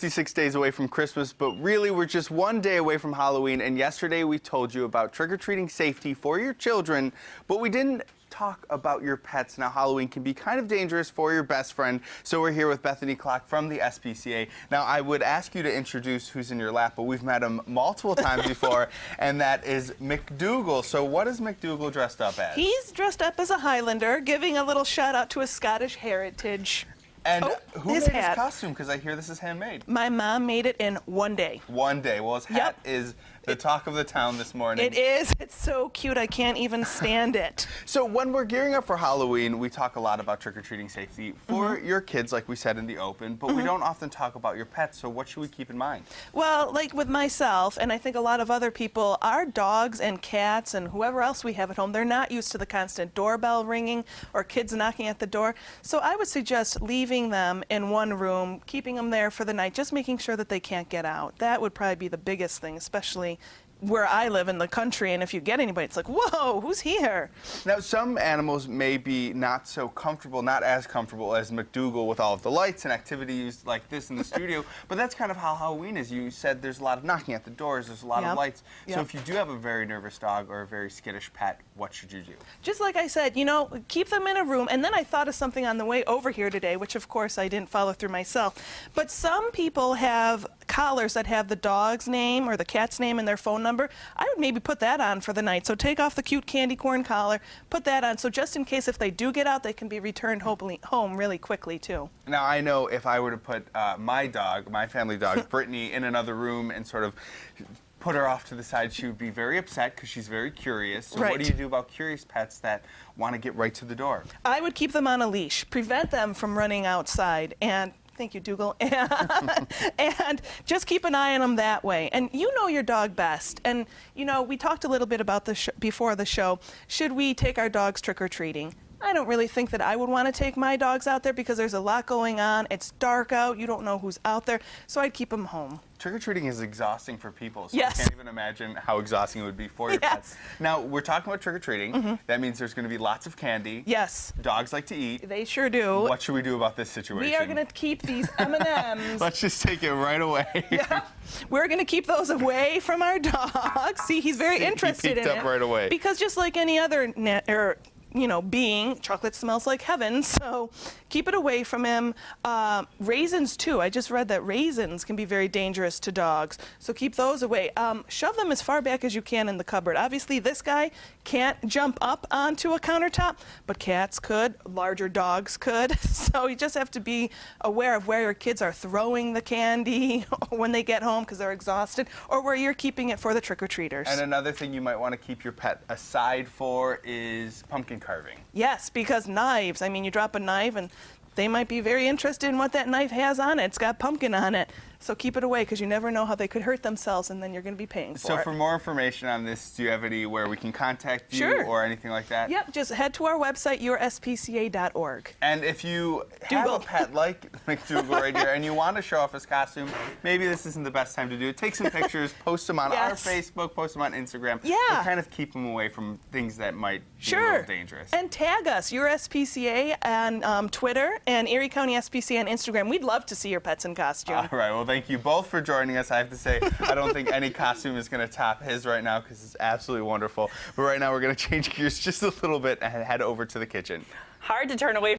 66 days away from Christmas, but really we're just one day away from Halloween, and yesterday we told you about trick-or-treating safety for your children, but we didn't talk about your pets. Now, Halloween can be kind of dangerous for your best friend, so we're here with Bethany Klock from the SPCA. Now, I would ask you to introduce who's in your lap, but we've met him multiple times before, and that is McDougal. So what is McDougal dressed up as? He's dressed up as a Highlander, giving a little shout out to his Scottish heritage. And who made hat. his costume? Because I hear this is handmade. My mom made it in one day. One day. Well, his hat is the talk of the town this morning. It is. It's so cute. I can't even stand it. So when we're gearing up for Halloween, we talk a lot about trick-or-treating safety for your kids, like we said in the open, but we don't often talk about your pets, so what should we keep in mind? Well, like with myself, and I think a lot of other people, our dogs and cats and whoever else we have at home, they're not used to the constant doorbell ringing or kids knocking at the door. So I would suggest leaving them in one room, keeping them there for the night, just making sure that they can't get out. That would probably be the biggest thing, especially where I live in the country, and if you get anybody, it's like, whoa, who's here? Now, some animals may be not so comfortable, not as comfortable as McDougal with all of the lights and activities like this in the studio, but that's kind of how Halloween is. You said there's a lot of knocking at the doors, there's a lot of lights. So if you do have a very nervous dog or a very skittish pet, what should you do? Just like I said, you know, keep them in a room, and then I thought of something on the way over here today, which of course I didn't follow through myself, but some people have collars that have the dog's name or the cat's name and their phone number. I would maybe put that on for the night. So take off the cute candy corn collar, put that on, so just in case if they do get out, they can be returned hopefully home really quickly too. Now, I know if I were to put my dog, my family dog, Brittany, in another room and sort of put her off to the side, she would be very upset because she's very curious. So what do you do about curious pets that want to get right to the door? I would keep them on a leash, prevent them from running outside, and thank you, Dougal. And just keep an eye on them that way. And you know your dog best. And, you know, we talked a little bit about this before the show. Should we take our dogs trick-or-treating? I don't really think that I would want to take my dogs out there because there's a lot going on. It's dark out. You don't know who's out there. So I'd keep them home. Trick-or-treating is exhausting for people, so I can't even imagine how exhausting it would be for your pets. Now, we're talking about trick-or-treating. That means there's going to be lots of candy. Yes. Dogs like to eat. They sure do. What should we do about this situation? We are going to keep these M&Ms. Let's just take it right away. We're going to keep those away from our dog. See, he's very interested in it. Right away. Because just like any other being, chocolate smells like heaven, so keep it away from him. Raisins, too. I just read that raisins can be very dangerous to dogs, so keep those away. Shove them as far back as you can in the cupboard. Obviously, this guy can't jump up onto a countertop, but cats could, larger dogs could, so you just have to be aware of where your kids are throwing the candy when they get home because they're exhausted, or where you're keeping it for the trick-or-treaters. And another thing you might want to keep your pet aside for is pumpkin carving. Yes, because knives. I mean, you drop a knife and they might be very interested in what that knife has on it. It's got pumpkin on it. So keep it away because you never know how they could hurt themselves and then you're going to be paying for it. So for more information on this, do you have anywhere we can contact you or anything like that? Yep, just head to our website, yourspca.org. And if you have a pet like McDougal right here and you want to show off his costume, maybe this isn't the best time to do it. Take some pictures, post them on our Facebook, post them on Instagram. And kind of keep them away from things that might be a little dangerous. And tag us, yourspca on Twitter and Erie County SPCA on Instagram. We'd love to see your pets in costume. All right, well, thank you both for joining us. I have to say, I don't think any costume is going to top his right now because it's absolutely wonderful. But right now, we're going to change gears just a little bit and head over to the kitchen. Hard to turn away